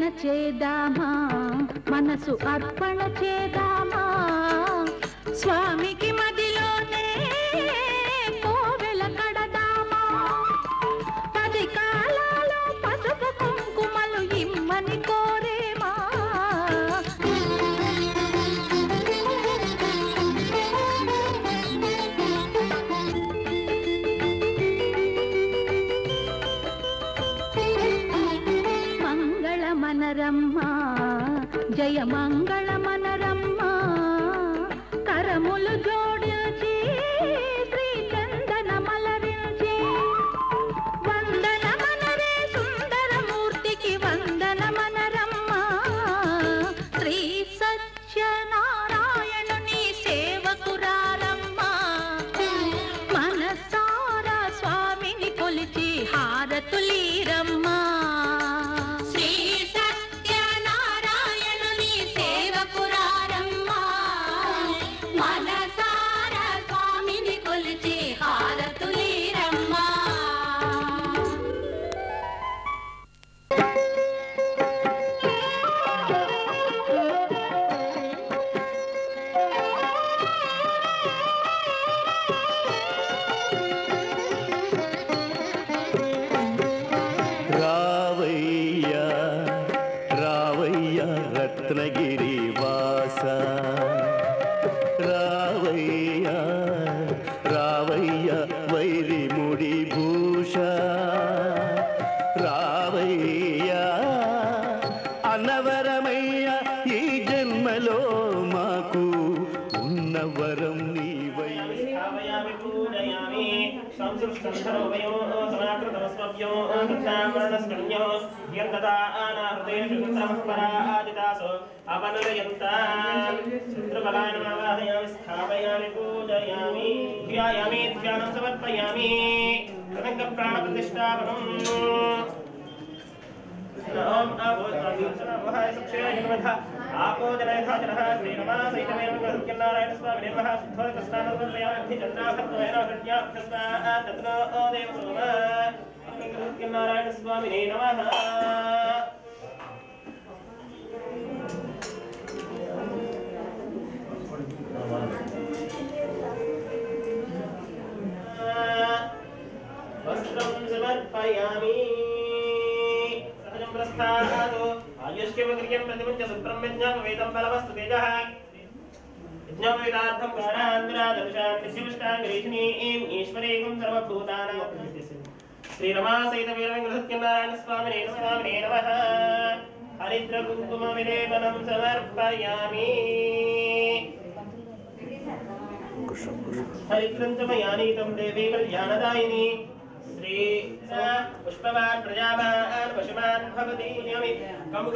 అర్చన చేద్దామా, మనసు అర్పణ చేద్దామా, స్వామికి మదిలోనే కోవెల కడదామా, 10 కాలాలో పసుపు కుంకుమలు ఇమ్మని కోరేమా. మనరమ్మా జయ మంగళ మనరమ్మా, కరములు జోడించి శ్రీ చందన మలరించి, వందన మనరే సుందరమూర్తికి వందన మనరమ్మా, శ్రీ సత్యనారాయణుని సేవకురారమ్మా, మనసారా స్వామిని కొలిచి హారతులీరమ్మా. రత్నగిరి వాస రావయ్యా రావయ్యా వైరి ముడి భూష రావయ్యా అన్నవరమయ్యా ఈ జన్మలో మాకు ఉన్నవరం నీవయ్యా. సంసృష్టంధరోభయో సమాకృతమస్మభ్యో కృష్ణామరణస్కృణ్యో యర్దదానాహృదేషు అపనరయంతాం చంద్రబలాయ నమః స్థాపయామి పూజయామి ధ్యాయామి ధ్యానం సమర్పయామి కదంగ ప్రాణ ప్రతిష్ఠాపనం. ఓం ఆపోజనాయ సక్షేయ నమః ఆపోజనయథాజనః శ్రీరమాసైతమేనమః స్వామి నమః శుద్ధోదక స్నానోదయామి చంద్రాభద్రయనః తత్నో దేవ సోమ నారాయణ స్వామి నమః. వస్త్రం సమర్పయామి సహజం ప్రస్థాదు ఆయుష్యమగ్రియం ప్రతిముంచ సుబ్రహ్మణ్యం వేదం బలవస్తు తేజః యజ్ఞోపేతార్థం ప్రాణాంతరాదర్శాంతిష్టాంగరీషిణీం ఈశ్వరేకం సర్వభూతానాం శ్రీరమాసైత వీరవేంకటసత్యనారాయణ స్వామినే నమః. హరిద్ర కుంకుమ విలేపనం సమర్పయామి. హరిద్రం చ మయానీతం దేవీ కళ్యాణదాయిని శ్రీ పుష్పవాన్ ప్రజావాన్ పశుమాన్ భవతి పూజయామి. కంఠం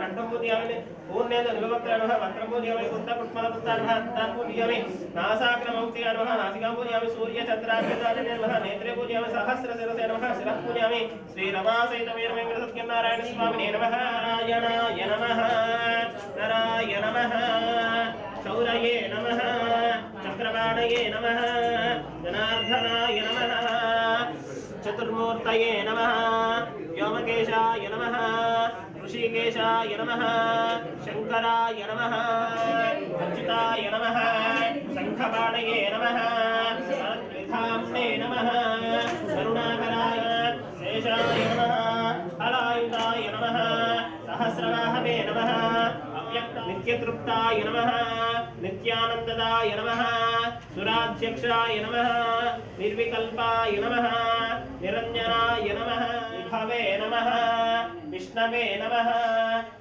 కంఠం పూజయామి. పూర్ణేన నిలవక్త్రానః వక్త్రం పూజయామి. కుండపుష్పలపుష్పానః తాన్ పూజయామి. నాసాగ్రమౌక్తియానః నాసికాం పూజయామి. సూర్య చంద్రాగ్రదానః నేత్రే పూజయామి. సహస్రశిరసే నమః శిరః పూజయామి. శ్రీరమాసైత వీరవేంకటసత్యనారాయణ స్వామినే నమః. నారాయణాయ నమః నారాయ నమః శౌరయే నమః చక్రపాణయే నమః జనార్దనాయ నమః చతుర్మూర్తయే నమః వ్యోమకేశాయ నమః ఋషికేశాయ నమః శంకరాయ నమః అచ్యుతాయ నమః శంఖపాణయే నమః విధామ్నే నమః కరుణాకరాయ శేషాయ నమః హలాయుధాయ నమః సహస్రవాహవే నమః నిత్యతృప్తాయ నమః నిత్యానందదాయ నమః సురాధ్యక్షాయ నమః నిర్వికల్పాయ నమః నిరంజనాయ నమః విభవే నమః విష్ణవే నమః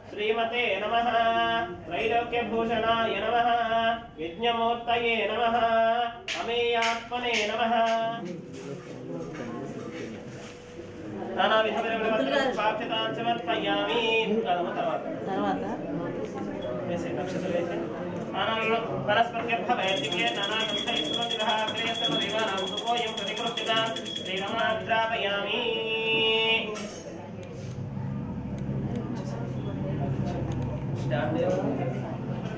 శ్రీమతే నమః త్రైలోక్యభూషణాయ నమః యజ్ఞమూర్తయే నమః అమేయాత్మనే నమః. నానా విధమైన సమర్పయామి. తర్వాత నక్షత్రం వేసి పరస్పర్యభవేదికే నానాగంధైస్వదేవానాం సుపోయం ప్రతికృత్యత శ్రీరమాద్రాపయామి.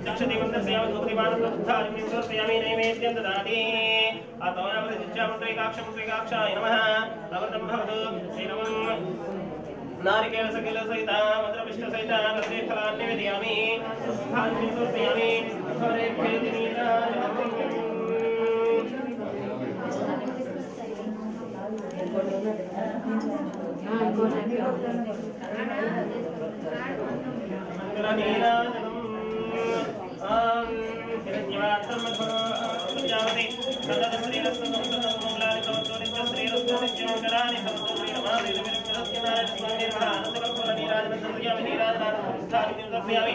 దక్షదేవందర్శయామి నైవేద్యం దదాతి. ఆత్మనామృతిచ్చాముద్రైకాక్షాయ నమః. నవృతం భవతు శ్రీరమం नारिकेल सकिल सहित मधुरपिष्ट सहित नर्दे फलान् निवेदयामि पुष्पाणि समर्पयामि हरे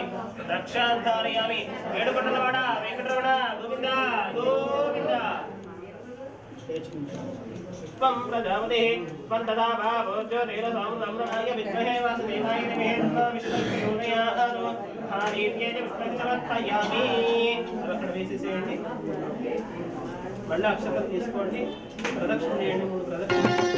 रक्षाधारयामि वेणुकोटलवाड वेंकटरमण गोविंद गोविंद त्वं प्रजापतिः त्वं तदा भावोज्योतिरसाम्राय विद्महे वासुदेवाय धीमहि तन्नो विष्णुः प्रचोदयात् हारीर्येण पुष्पं समर्पयामि అక్కడ వేసేసేయండి మళ్ళీ అక్షతలు తీసుకోండి ప్రదక్షిణ చేయండి 3 ప్రదక్షిణలు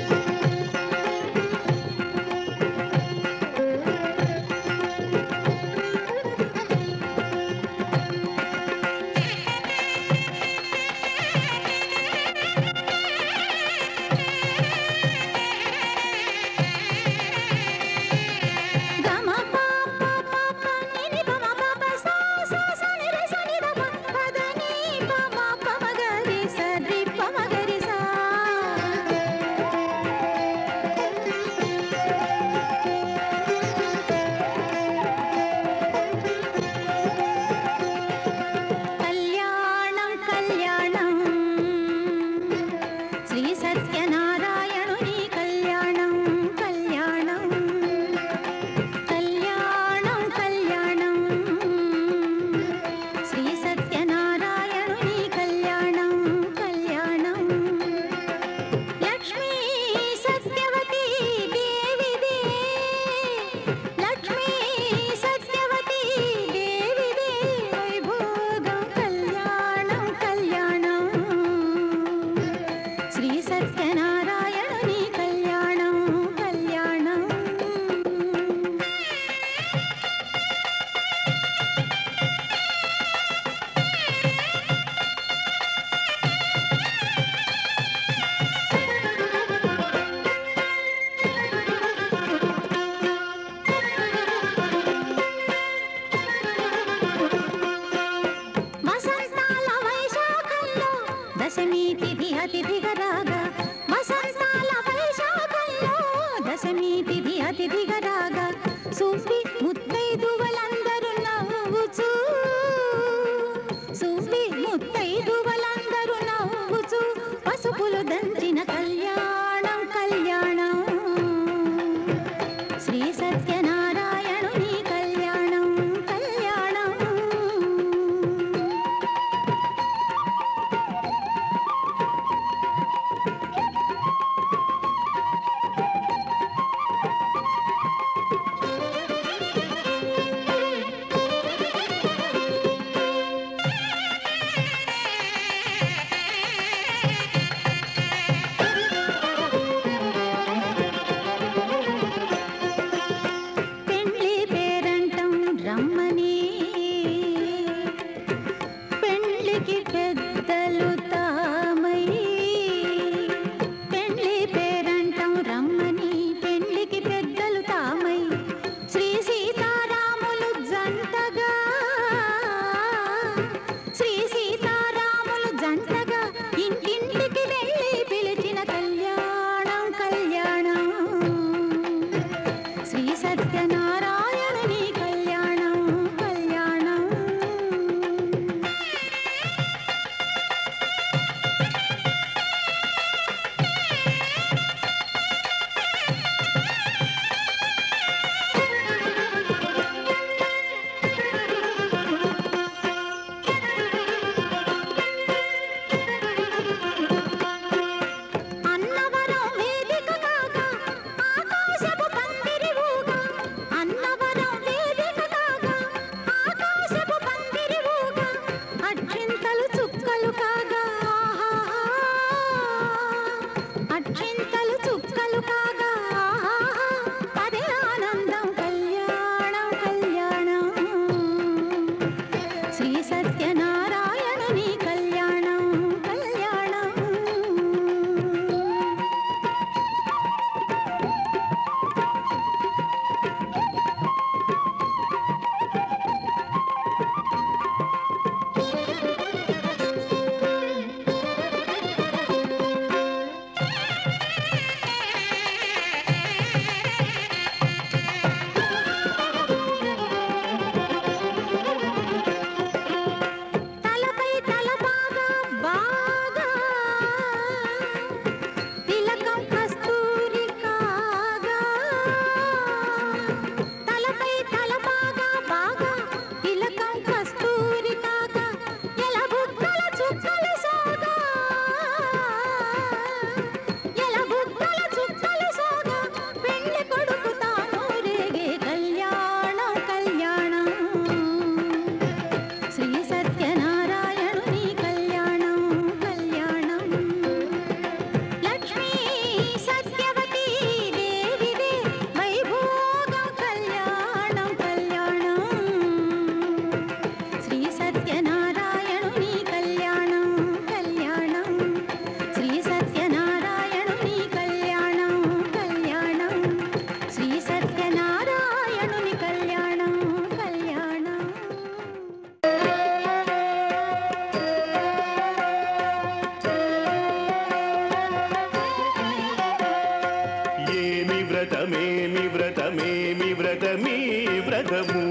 వ్రతమీ వ్రతము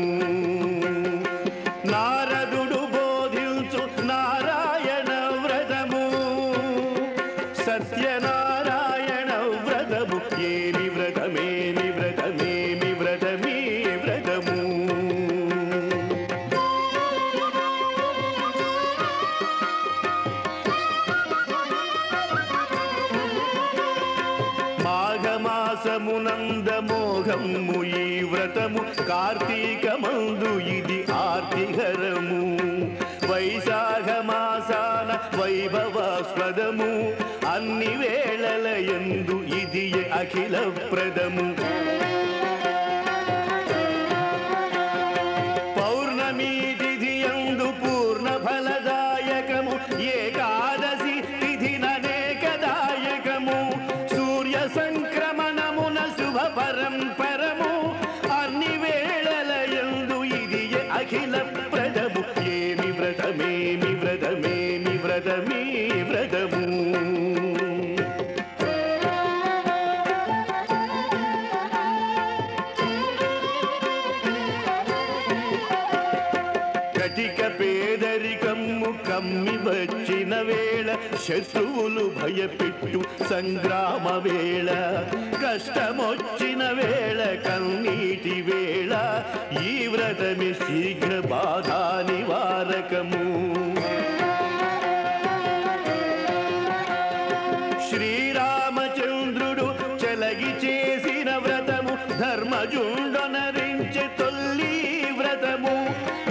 నారదుడు బోధించు నారాయణ వ్రతము సత్యనారాయణ వ్రతము ఏమి వ్రతమేమి వ్రతమేమి వ్రతమీ వ్రతము మాఘమాసమునందమోఘము ఈ వ్రతము కార్తీకమందు ఇది ఆర్తిహరము వైశాఖ మాసాన వైభవాస్పదము అన్ని వేళల యందు ఇది అఖిల ప్రదము పౌర్ణమి తిథి యందు పూర్ణ ఫలదాయకము ఏకాదశి తిథి ననేకదాయకము సూర్య సంక్రమణమున శుభ పరంపరము అన్ని వేళల యందు ఇది అఖిల ప్రదము ఏమి వ్రతమేమి వ్రతమేమి వ్రతమీ వ్రతము కటిక పేదరికమ్ము కమ్మి వచ్చిన వేళ శత్రువులు భయపెట్టు సంగ్రామ వేళ కష్టమొచ్చిన వేళ కన్నీటి వేళ ఈ వ్రతమి శీఘ్ర బాధా నివారకము శ్రీరామచంద్రుడు చెలగి చేసిన వ్రతము ధర్మజుండొనరించె తొల్లి వ్రతము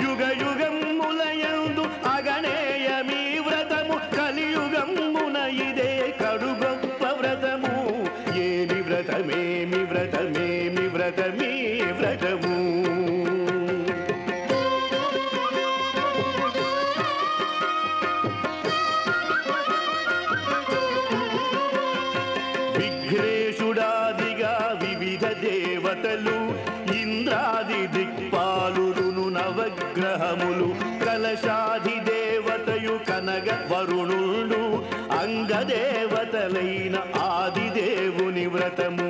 యుగ యుగములయందు అగణేయమీ వ్రతము కలియుగమున ఇదే కడు గొప్ప వ్రతము ఏమి వ్రతమేమి వ్రతమేమి వ్రతమీ వ్రతము విఘ్నేశుడాదిగా వివిధ దేవతలు ఇంద్రాది దిక్పాలురును నవగ్రహములు కలశాది దేవతయు కనగ వరుణుడు అంగదేవతలైన ఆదిదేవుని వ్రతము